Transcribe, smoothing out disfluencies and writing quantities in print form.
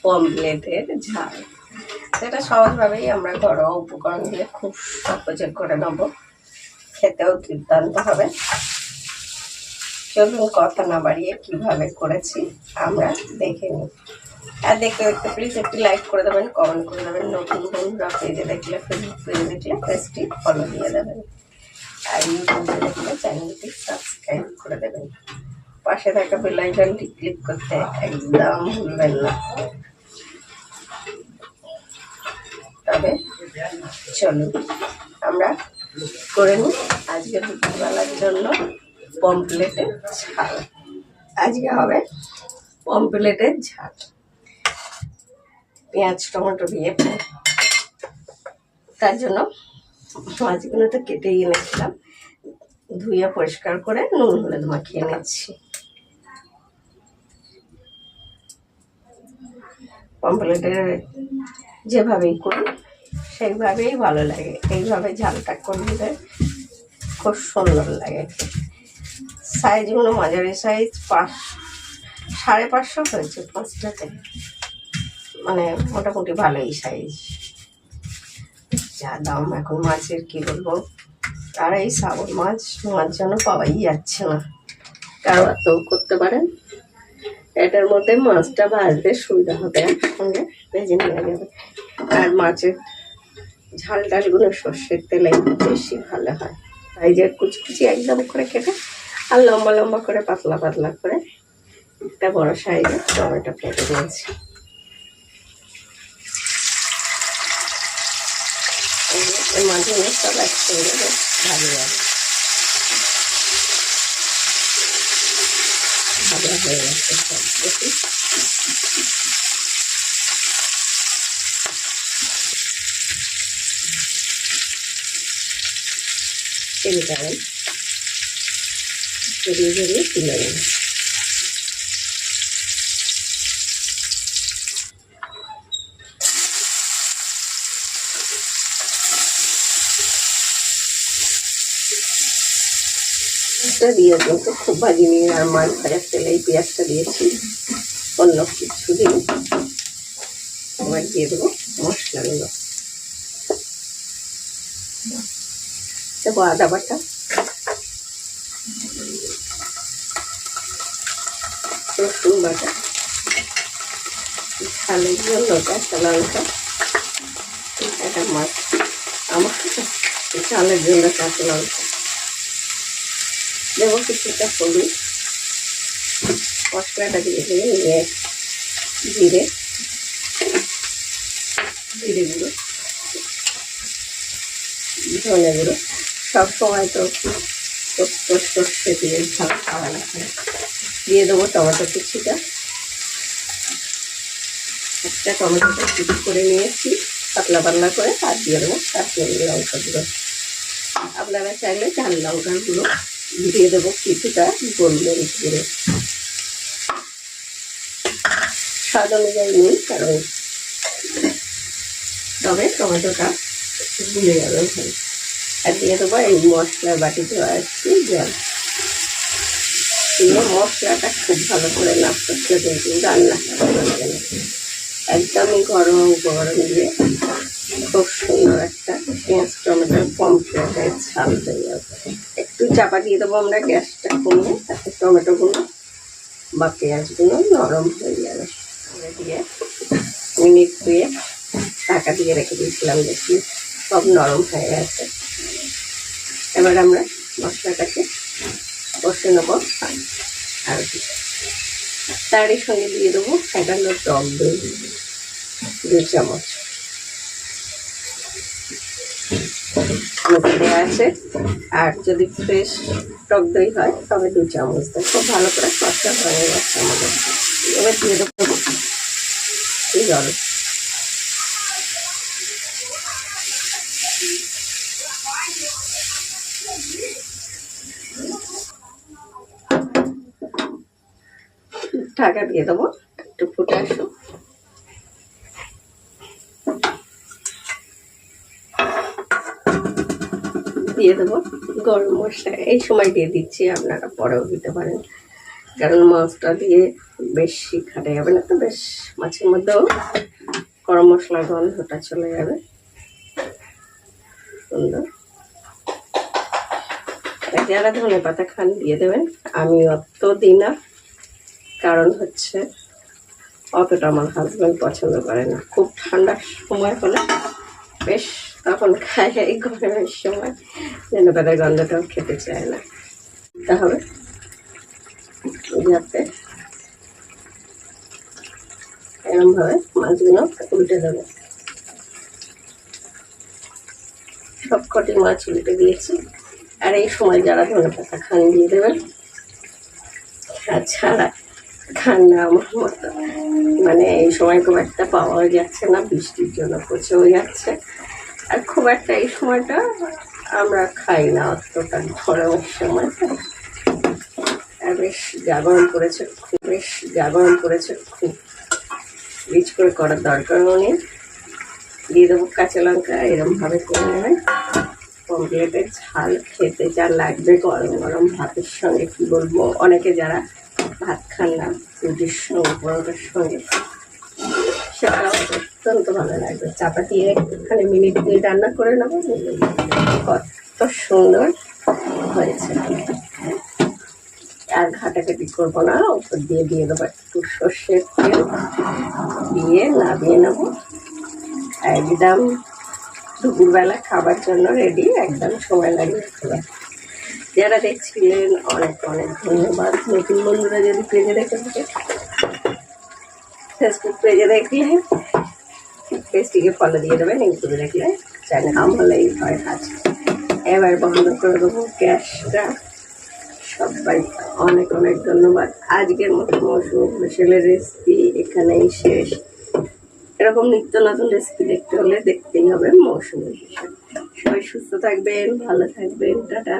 পমফ্রেটের ঝাল। সেটা সহজভাবেই আমরা ঘরোয়া উপকরণ দিয়ে খুব সহজে করে নেব, খেতেও দুর্দান্ত হবে। চলুন কথা না বাড়িয়ে কীভাবে করেছি আমরা দেখে নিই। আর দেখতে দেখতে প্লিজ একটি লাইক করে দেবেন, কমেন্ট করে দেবেন। নতুন বন্ধুরা পেজে দেখলে, ফেসবুক পেজে দেখলে পেজটি ফলো দিয়ে দেবেন, আর ইউটিউবে দেখলে চ্যানেলটি সাবস্ক্রাইব করে দেবেন। পাশে থাকা বেল আইকনটি ক্লিক করতে একদম ভুলবেন না। তবে চলুন আমরা করে নিই আজকে দুপুরবেলার জন্য পমফ্রেটের ঝাল। আজকে হবে পমফ্রেটের ঝাল, পেঁয়াজ টমেটো দিয়ে। তার জন্য মাছগুলো তো কেটেই এনেছিলাম, ধুয়ে পরিষ্কার করে নুন হলুদ মাখিয়ে নিচ্ছি। পমফ্রেটের যেভাবেই করি সেইভাবেই ভালো লাগে, এইভাবে ঝালটা করলে খুব সুন্দর লাগে। সাইজগুলো মাঝারি সাইজ, 550 হয়েছে 5টাতে, মানে মোটামুটি ভালোই সাইজ। যা দাম এখন মাছের কি বলবো, আর এই শ্রাবণ মাছ যেন পাওয়াই যাচ্ছে না। কারো তো করতে পারেন, এটার মধ্যে মাছটা ভাজতে সুবিধা হবে, একসঙ্গে ভেজে নেওয়া যাবে। আর মাছের ঝাল ডালগুলো সর্ষের তেলে বেশি ভালো হয়। তাই যে কুচকুচি একদম করে কেটে আর লম্বা লম্বা করে পাতলা পাতলা করে একটা বড় সাইজের টমেটো কেটে নিয়েছি। মাঝে সব একসঙ্গে ভাজা যাবে, ভাজা হয়ে গেছে সব। দেখি তেল দেবেন, জড়িয়ে জড়িয়ে তুলে নেবেন। দিয়ে কিন্তু খুব ভাজিনি, আর মাছ ভাজার তেলে এই পেঁয়াজটা দিয়েছি, অন্য কিছু দিন। এবার দিয়ে দেবো মশলাগুলো। দেবো আদা বাটা, রসুন বাটা, ঝালের জন্য কাঁচা লঙ্কা, একটা মাছ আমার ঝালের জন্য কাঁচা লঙ্কা দেবো, কিছুটা হলুদ। মশলাটা দিয়ে দিয়ে নিয়ে জিরে গুঁড়ো, ধনে গুঁড়ো। সবসময় তো সর্ষে দিয়ে ঝাল খাওয়া না, দিয়ে দেবো টমেটো কুচিটা। একটা টমেটোটা কুচি করে নিয়েছি পাতলা পাতলা করে, আর দিয়ে দেবো কাশ্মীরি লঙ্কা গুঁড়ো। আপনারা চাইলে ঝাল লঙ্কার গুঁড়ো দিয়ে দেবো, কিছুটা গোলমরিচ গুঁড়ো, স্বাদ অনুযায়ী নিই, কারণ তবে টমেটোটা গুলে যাবে ওখানে। আর দিয়ে দেবো এই মশলার বাটিতে একটু জল দিয়ে মশলাটা খুব ভালো করে নাড়তে, কিন্তু রান্নাটা ভালো লাগে না। একদমই গরম উপকরণ দিয়ে খুব সুন্দর একটা পেঁয়াজ টমেটোর পমফ্রেটের ঝাল হয়ে যাবে। একটু চাপা দিয়ে দেবো আমরা গ্যাসটা কমিয়ে, তাতে টমেটোগুলো বা পেঁয়াজগুলো নরম হয়ে যাবে। দিয়ে মিনিট 2 ঢাকা দিয়ে রেখে দিয়েছিলাম, দেখি সব নরম হয়ে গেছে। এবার আমরা মশলাটাকে কষে নেবো, আর তারই সঙ্গে দিয়ে দেবো ফেটানো টক দই 2 চামচ দেওয়া আছে। আর যদি ফ্রেশ টক দই হয় তবে 2 চামচ দেয়। খুব ভালো করে কষা হয়ে গেছে আমাদের। এবার দিয়ে দেবো জল। ঢাকা দিয়ে দেবো, একটু ফুটে আসুক। দিয়ে দেবো গরম মশলা, এই সময় দিয়ে দিচ্ছি, আপনারা পরেও দিতে পারেন, কারণ মাছটা দিয়ে বেশি খাটে যাবে না, তো বেশ মাছের মধ্যেও গরম মশলার গন্ধটা চলে যাবে সুন্দর। যারা ধনে পাতা খান দিয়ে দেবেন, আমি অত দিই না, কারণ হচ্ছে অতটা আমার হাজব্যান্ড পছন্দ করে না। খুব ঠান্ডার সময় হলে বেশ তখন খাই, এই গরমের সময় ধনে পাতার গন্ধটাও খেতে চায় না। তাহলে যাতে এরকম ভাবে মাছগুলো উল্টে দেবো। সবকটি মাছ উল্টে দিয়েছি। আর এই সময় যারা ধনে পাতা খান দিয়ে দেবেন, আর ছাড়া খান না আমার মতো, মানে এই সময় খুব একটা পাওয়া যাচ্ছে না, বৃষ্টির জন্য পচেও যাচ্ছে। আর খুব একটা এই সময়টা আমরা খাই না অতটা গরমের সময়। আর বেশ জাগরণ করেছে, খুব রিচ করে করার দরকারও নেই। দিয়ে দেবো কাঁচা লঙ্কা, এরমভাবে করে নেবেন। পমফ্রেটের ঝাল খেতে যা লাগবে গরম গরম ভাতের সঙ্গে, কি বলবো, অনেকে যারা ভাত খান না রুটির সঙ্গে পরোটার সঙ্গে, সেটাও অত্যন্ত ভালো লাগবে। চাপা দিয়ে একটুখানি মিনিট দিয়ে রান্না করে নেবো, কত সুন্দর হয়েছে। আর ঘাটাঘাটি করবো না, ওপর দিয়ে দেবো একটু সর্ষের তেল, দিয়ে নামিয়ে নেবো। একদম দুপুরবেলা খাবার জন্য রেডি, একদম সময় লাগবে। যারা দেখছিলেন অনেক অনেক ধন্যবাদ। নতুন বন্ধুরা যদি পেজে দেখে থাকে, ফেসবুক পেজে দেখলে পেজটিকে ফলো দিয়ে দেবেন, ইউটিউবে দেখলে চ্যানেল আমলেই হয়। আজ এবার বন্ধ করে দেবো গ্যাসটা। সবাই অনেক অনেক ধন্যবাদ। আজকের মতো মৌসুমি স্পেশালের রেসিপি এখানেই শেষ। এরকম নিত্য নতুন রেসিপি দেখতে হলে দেখতেই হবে মৌসুমি স্পেশাল। সবাই সুস্থ থাকবেন, ভালো থাকবেন, টাটা।